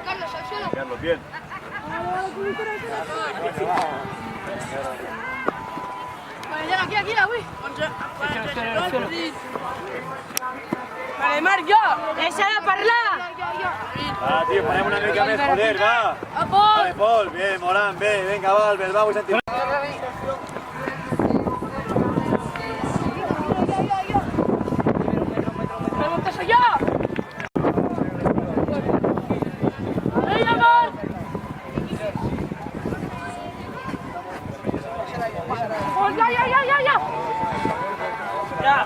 Carlos, bien. Aquí, la güey. Vale, Marc, jo! Deixa de parlar! Tío, parem una mica més, joder, va! Vale, Pol, bien, Morán, bé, venga, va, Albert, va, vull sentir. Preguntes allò! Ei, amor! Oh, ja! Ja!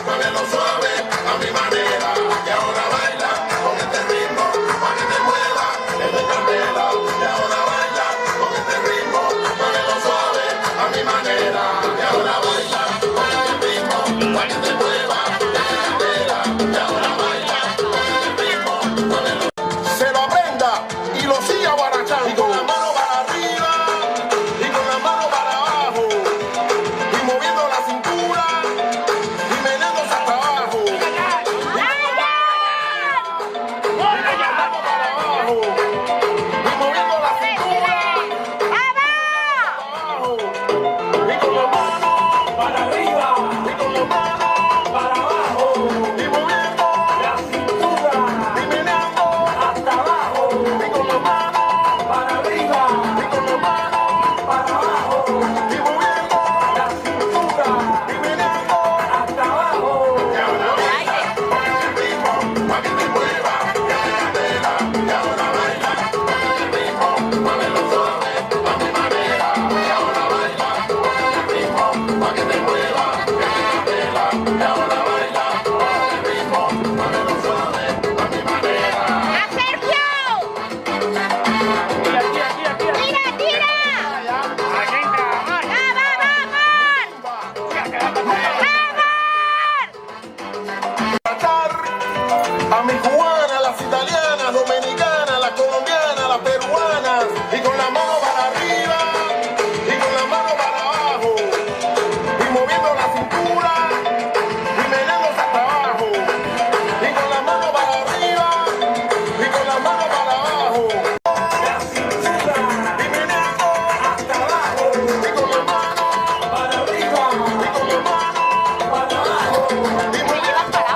Muévelo suave, a mi manera, y ahora baila con este ritmo, para que te mueva, es de candela, y ahora baila con este ritmo, muévelo suave, a mi manera, y ahora baila con este ritmo, para que te mueva, es de candela, y ahora baila con este ritmo, muévelo. Se lo aprenda y lo siga guarachando, y con la mano para arriba, y con la mano para abajo, y moviendo la cintura. A mis cubanas, las italianas, dominicanas, las colombianas, las peruanas, y con la mano para arriba, y con la mano para abajo, y moviendo la cintura, y meneando hasta abajo, y con la mano para arriba, y con la mano para abajo, la cintura, y meneando hasta abajo, y con la mano para arriba, y con la mano para abajo, y meneando hasta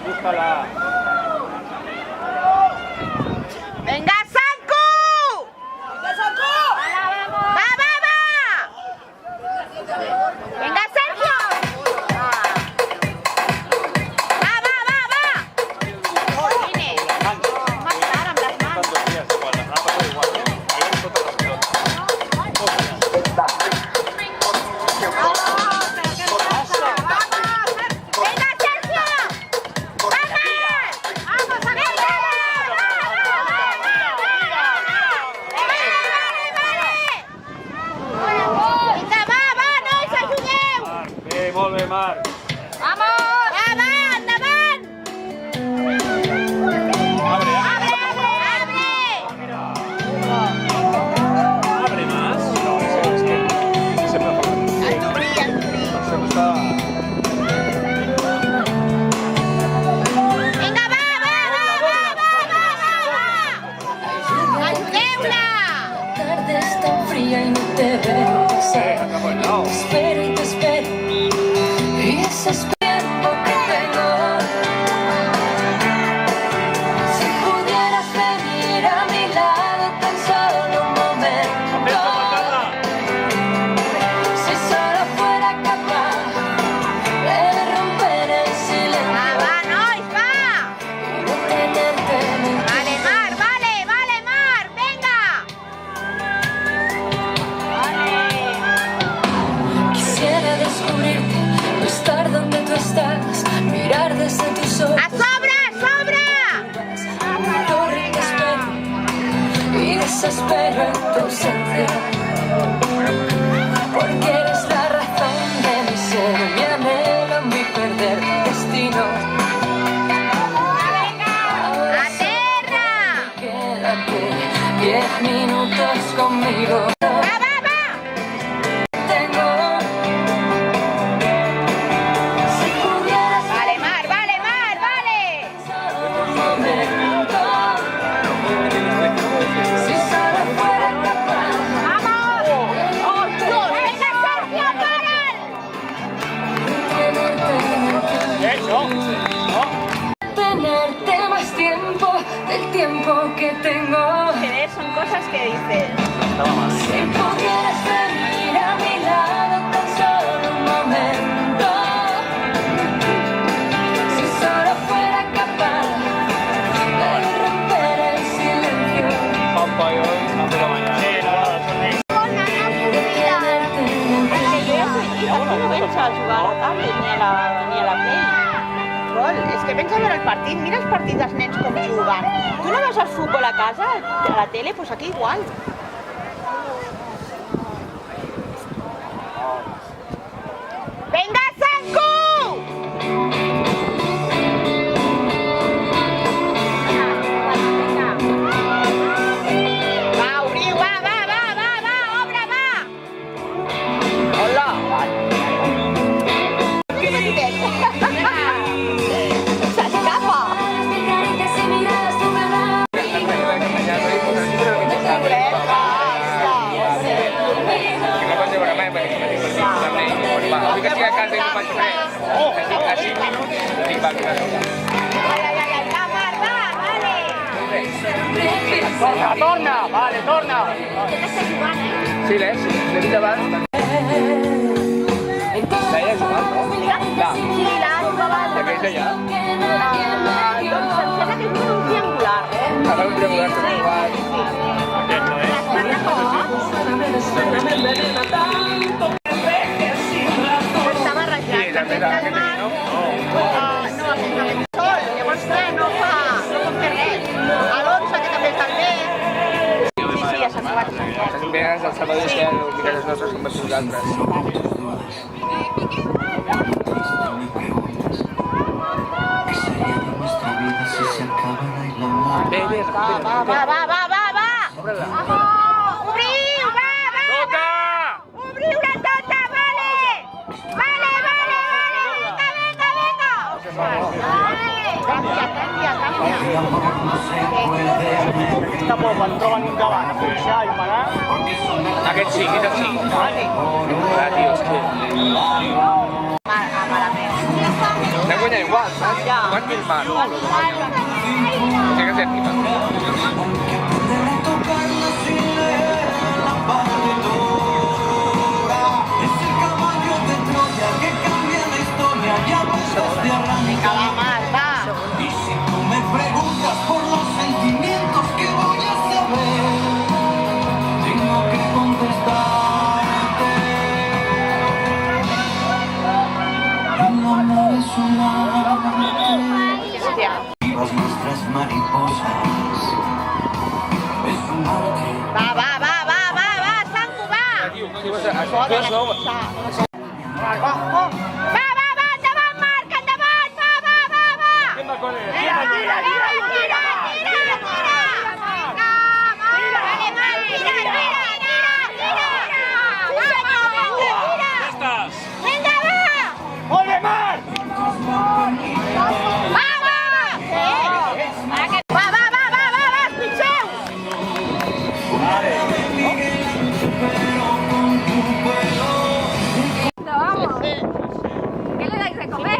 búscala. ¡Venga, Sanku! ¡Venga, Sanku! ¡Va! ¡Venga, Sergio! ¡Va! Vine. Más clara amb les mans. Molt bé, Marc. Vamos! Endavant! Abre. Abre más. No, es que se puede jugar. Se me está... descubrirte, no estar donde tú estás, mirar desde tus ojos. ¡A sobra, sobra! Corre, te espero y desespero en tu ausencia, porque eres la razón de mi ser, mi anhelo, mi perder, mi destino. ¡Aterra! Quédate 10 minutos conmigo. ¡Va, va, va! Tengo. Si pudieras Vale, Mar, vale, Mar, vale. solo un momento, si solo fuera capaz. ¡Vamos! ¡Oh, Dios! ¡Venga, Sergio, paran! Tenerte más tiempo del tiempo que tengo. Son cosas que dices. Si pudieras venir a mi lado tan solo un momento, si solo fuera capaz de romper el silencio. No pensa a jugar a la tablet ni a la Play. Vol, és que pensa veure el partit, mira els partits dels nens com juguen. Tu no veus el futbol a casa, a la tele? Doncs aquí igual. Venga, Sanku! Va, obriu, va, obra, va! Hola! S'escapa! Ai, va, Mar, va, vale! Torna, vale, torna. Que t'estàs jugant, Sí, l'és, l'he vist abans. L'he jugat, no? Sí, la jugava... Ja que és allà. Doncs em sembla que és un triangular. A veure un triangular que he jugat. Aquest no és. Està barrejat. Sí, també és aquest aquí, no? No, el sol, llavors no fa res. Alonso, que també està bé. Sí, ja s'ha jugat. Les venes del Salvador i el mirar els nostres com per nosaltres. Va! Obriu, va! Tota! Obriu la tota, vale! Vale! Canvia. Aquesta por quan troben un davant a punxar i parar. Aquest sí, aquest sí. Ah, tio, és que... N'hem guanyat igual, saps? Quants mil mal? No sé què és èpica. Vinga, va, Mar, va! Y si tú me preguntas por los sentimientos que voy a saber, tengo que contestarte. El amor es un arte. Hòstia. Las nuestras mariposas. Es un arte. Va, Sanku, va! Tio, si vas a... Tu és nou. Va, endavant, Marc, endavant! Va! Quin va con ell? Tira! Vinga, vale, Marc, tira! Estàs. Vinga, va! Molt bé, Marc! Va! Pitxeu! ¿Qué le dais de comer?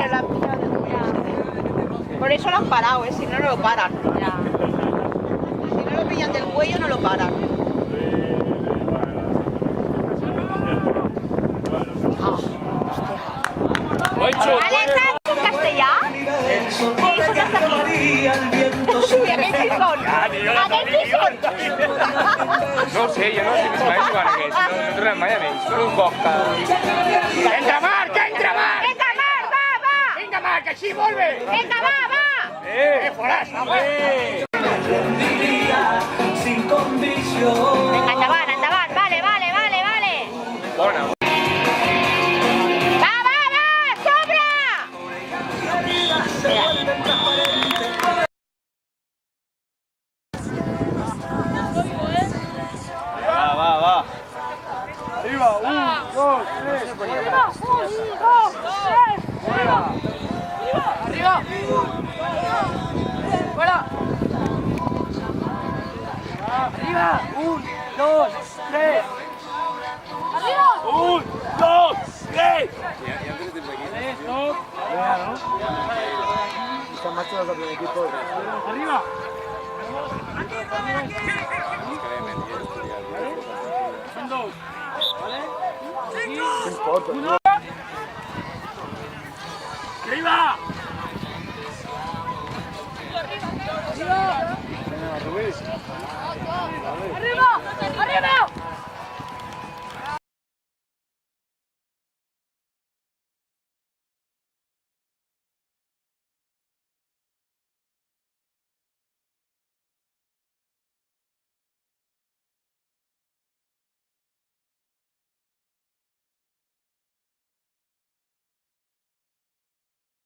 Por eso lo han parado, si no, no lo paran. Si no lo pillan del cuello, no lo paran. ¿Alexa, en castellà? Sí, són els aquí. Sí, aquests hi són. Aquests hi són. No ho sé, jo no sé si mai jugant a aquests. No he tornat mai a ells. Solo un cop cada... Entra, Marc! que sí, vuelve! Venga, va! ¡Forás, hombre! Venga, endavant, vale. Bona. Va, sobre! Va. Arriba, 1, 2, 3. Arriba, 1, 2, 3. 1, 2, 3. Están machos los del equipo. Arriba. Son 2. ¿Vale? 1. ¡Arriba! ¡Arriba! ¡Arriba!